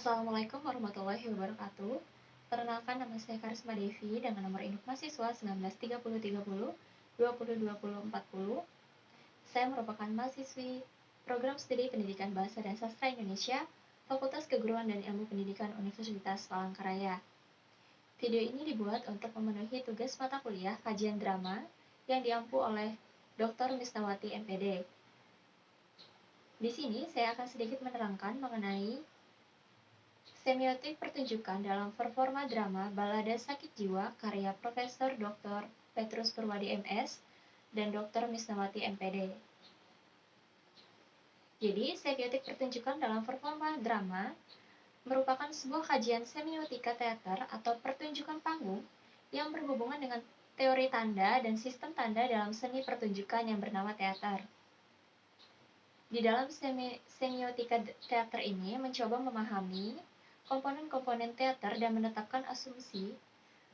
Assalamualaikum warahmatullahi wabarakatuh. Perkenalkan, nama saya Karisma Devi dengan nomor induk mahasiswa 193030 202040. Saya merupakan mahasiswi program studi Pendidikan Bahasa dan Sastra Indonesia, Fakultas Keguruan dan Ilmu Pendidikan Universitas Palangkaraya. Video ini dibuat untuk memenuhi tugas mata kuliah kajian drama yang diampu oleh Dr. Misnawati MPD. Di sini saya akan sedikit menerangkan mengenai semiotik pertunjukan dalam performa drama Balada Sakit Jiwa karya Profesor Dr. Petrus Purwadi MS dan Dr. Misnawati MPD. Jadi, semiotik pertunjukan dalam performa drama merupakan sebuah kajian semiotika teater atau pertunjukan panggung yang berhubungan dengan teori tanda dan sistem tanda dalam seni pertunjukan yang bernama teater. Di dalam semiotika teater ini mencoba memahami komponen-komponen teater dan menetapkan asumsi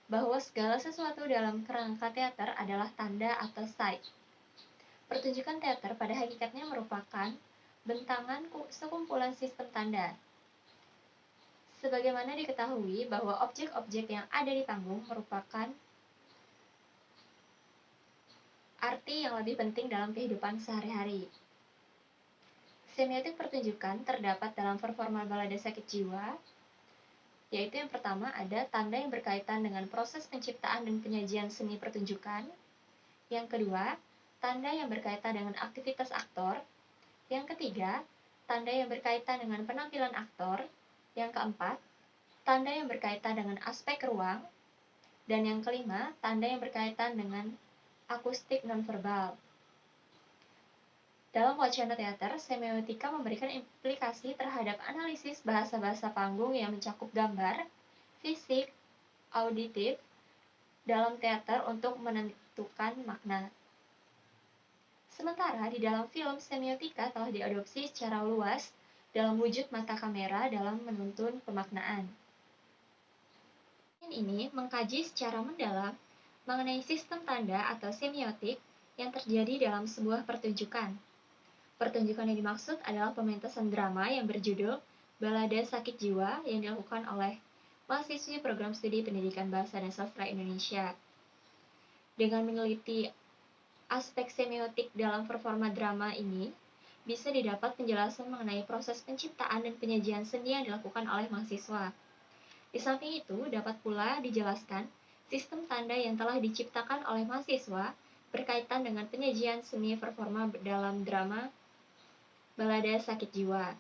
bahwa segala sesuatu dalam kerangka teater adalah tanda atau site. Pertunjukan teater pada hakikatnya merupakan bentangan sekumpulan sistem tanda. Sebagaimana diketahui bahwa objek-objek yang ada di panggung merupakan arti yang lebih penting dalam kehidupan sehari-hari. Semiotik pertunjukan terdapat dalam performa Balada Sakit Jiwa, yaitu yang pertama ada tanda yang berkaitan dengan proses penciptaan dan penyajian seni pertunjukan. Yang kedua, tanda yang berkaitan dengan aktivitas aktor. Yang ketiga, tanda yang berkaitan dengan penampilan aktor. Yang keempat, tanda yang berkaitan dengan aspek ruang. Dan yang kelima, tanda yang berkaitan dengan akustik nonverbal. Dalam wacana teater, semiotika memberikan implikasi terhadap analisis bahasa-bahasa panggung yang mencakup gambar, fisik, auditif dalam teater untuk menentukan makna. Sementara di dalam film, semiotika telah diadopsi secara luas dalam wujud mata kamera dalam menuntun pemaknaan. Ini mengkaji secara mendalam mengenai sistem tanda atau semiotik yang terjadi dalam sebuah pertunjukan. Pertunjukan yang dimaksud adalah pementasan drama yang berjudul Balada Sakit Jiwa yang dilakukan oleh mahasiswi program studi Pendidikan Bahasa dan Sastra Indonesia. Dengan meneliti aspek semiotik dalam performa drama ini, bisa didapat penjelasan mengenai proses penciptaan dan penyajian seni yang dilakukan oleh mahasiswa. Di samping itu, dapat pula dijelaskan sistem tanda yang telah diciptakan oleh mahasiswa berkaitan dengan penyajian seni performa dalam drama Balada Sakit Jiwa.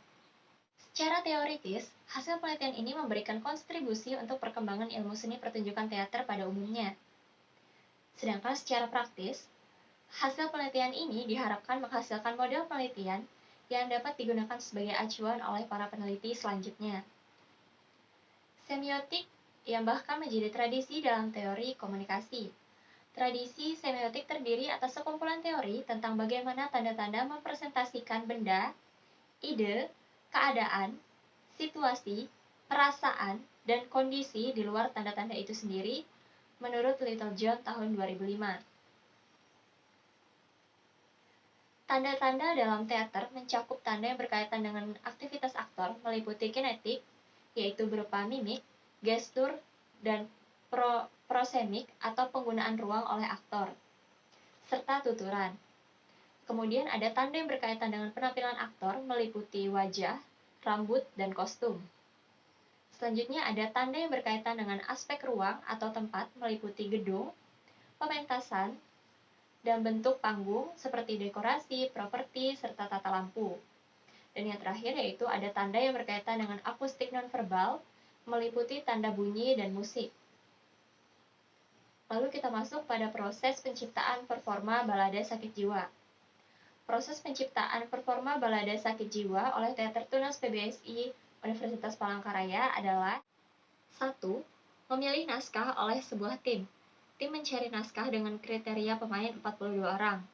Secara teoritis, hasil penelitian ini memberikan kontribusi untuk perkembangan ilmu seni pertunjukan teater pada umumnya. Sedangkan secara praktis, hasil penelitian ini diharapkan menghasilkan model penelitian yang dapat digunakan sebagai acuan oleh para peneliti selanjutnya. Semiotik yang bahkan menjadi tradisi dalam teori komunikasi. Tradisi semiotik terdiri atas sekumpulan teori tentang bagaimana tanda-tanda mempresentasikan benda, ide, keadaan, situasi, perasaan, dan kondisi di luar tanda-tanda itu sendiri, menurut Littlejohn tahun 2005. Tanda-tanda dalam teater mencakup tanda yang berkaitan dengan aktivitas aktor meliputi kinetik, yaitu berupa mimik, gestur, dan prosemik atau penggunaan ruang oleh aktor, serta tuturan. Kemudian ada tanda yang berkaitan dengan penampilan aktor meliputi wajah, rambut, dan kostum. Selanjutnya ada tanda yang berkaitan dengan aspek ruang atau tempat meliputi gedung, pementasan, dan bentuk panggung seperti dekorasi, properti, serta tata lampu. Dan yang terakhir yaitu ada tanda yang berkaitan dengan akustik nonverbal meliputi tanda bunyi dan musik. Lalu kita masuk pada proses penciptaan performa Balada Sakit Jiwa. Proses penciptaan performa Balada Sakit Jiwa oleh Teater Tunas PBSI Universitas Palangkaraya adalah 1. Memilih naskah oleh sebuah tim. Tim mencari naskah dengan kriteria pemain 42 orang.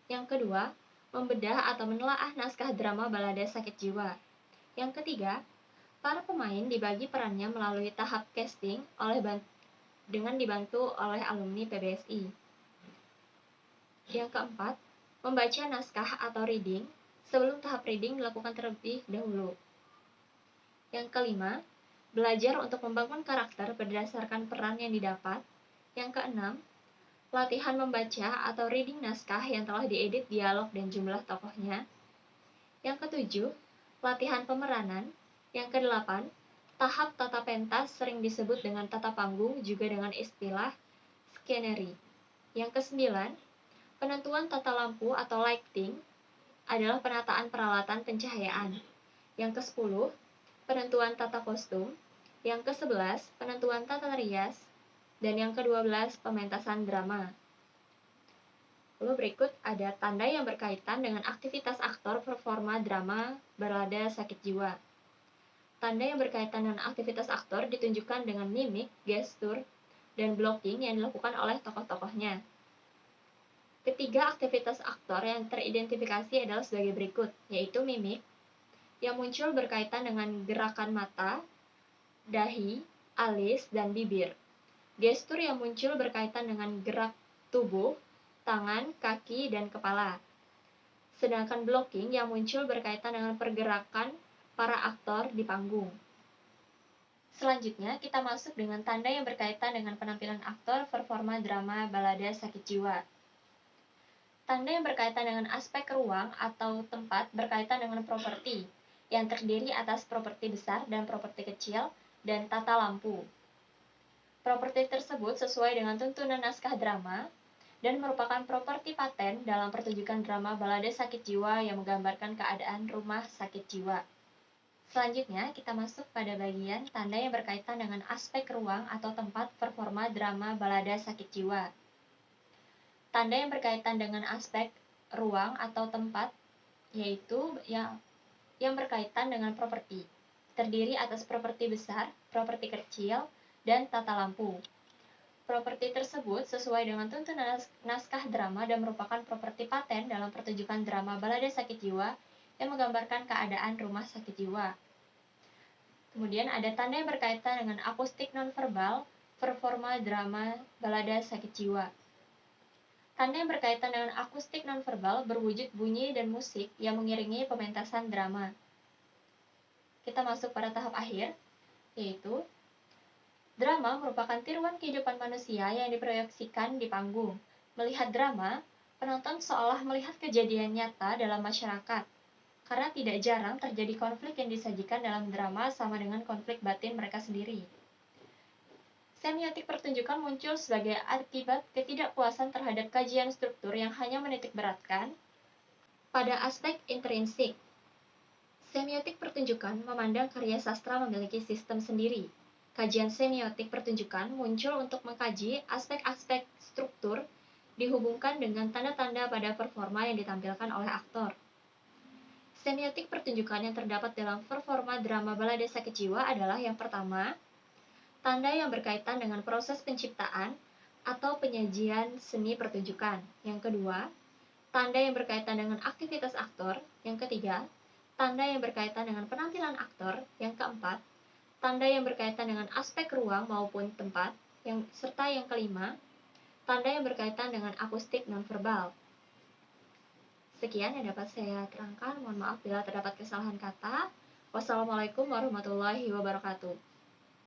Yang kedua, membedah atau menelaah naskah drama Balada Sakit Jiwa. Yang ketiga, para pemain dibagi perannya melalui tahap casting dengan dibantu oleh alumni PBSI. Yang keempat, membaca naskah atau reading sebelum tahap reading dilakukan terlebih dahulu. Yang kelima, belajar untuk membangun karakter berdasarkan peran yang didapat. Yang keenam, latihan membaca atau reading naskah yang telah diedit dialog dan jumlah tokohnya. Yang ketujuh, latihan pemeranan. Yang kedelapan, tahap tata pentas sering disebut dengan tata panggung juga dengan istilah scenery. Yang kesembilan, penentuan tata lampu atau lighting adalah penataan peralatan pencahayaan. Yang kesepuluh, penentuan tata kostum. Yang kesebelas, penentuan tata rias. Dan yang kedua belas, pementasan drama. Lalu berikut ada tanda yang berkaitan dengan aktivitas aktor performa drama balada sakit jiwa. Tanda yang berkaitan dengan aktivitas aktor ditunjukkan dengan mimik, gestur, dan blocking yang dilakukan oleh tokoh-tokohnya. Ketiga aktivitas aktor yang teridentifikasi adalah sebagai berikut, yaitu mimik, yang muncul berkaitan dengan gerakan mata, dahi, alis, dan bibir. Gestur yang muncul berkaitan dengan gerak tubuh, tangan, kaki, dan kepala. Sedangkan blocking yang muncul berkaitan dengan pergerakan para aktor di panggung. Selanjutnya, kita masuk dengan tanda yang berkaitan dengan penampilan aktor performa drama balada sakit jiwa. Tanda yang berkaitan dengan aspek ruang atau tempat berkaitan dengan properti, yang terdiri atas properti besar dan properti kecil, dan tata lampu. Properti tersebut sesuai dengan tuntunan naskah drama, dan merupakan properti paten dalam pertunjukan drama balada sakit jiwa yang menggambarkan keadaan rumah sakit jiwa. Selanjutnya, kita masuk pada bagian tanda yang berkaitan dengan aspek ruang atau tempat performa drama balada sakit jiwa. Tanda yang berkaitan dengan aspek ruang atau tempat yaitu yang berkaitan dengan properti, terdiri atas properti besar, properti kecil, dan tata lampu. Properti tersebut sesuai dengan tuntunan naskah drama dan merupakan properti paten dalam pertunjukan drama balada sakit jiwa yang menggambarkan keadaan rumah sakit jiwa. Kemudian ada tanda yang berkaitan dengan akustik nonverbal performa drama balada sakit jiwa. Tanda yang berkaitan dengan akustik nonverbal berwujud bunyi dan musik yang mengiringi pementasan drama. Kita masuk pada tahap akhir, yaitu drama merupakan tiruan kehidupan manusia yang diproyeksikan di panggung. Melihat drama, penonton seolah melihat kejadian nyata dalam masyarakat. Karena tidak jarang terjadi konflik yang disajikan dalam drama sama dengan konflik batin mereka sendiri. Semiotik pertunjukan muncul sebagai akibat ketidakpuasan terhadap kajian struktur yang hanya menitikberatkan pada aspek intrinsik. Semiotik pertunjukan memandang karya sastra memiliki sistem sendiri. Kajian semiotik pertunjukan muncul untuk mengkaji aspek-aspek struktur dihubungkan dengan tanda-tanda pada performa yang ditampilkan oleh aktor. Semiotik pertunjukan yang terdapat dalam performa drama balada sakit jiwa adalah yang pertama, tanda yang berkaitan dengan proses penciptaan atau penyajian seni pertunjukan. Yang kedua, tanda yang berkaitan dengan aktivitas aktor. Yang ketiga, tanda yang berkaitan dengan penampilan aktor. Yang keempat, tanda yang berkaitan dengan aspek ruang maupun tempat, serta yang kelima, tanda yang berkaitan dengan akustik nonverbal. Sekian yang dapat saya terangkan, mohon maaf bila terdapat kesalahan kata. Wassalamualaikum warahmatullahi wabarakatuh.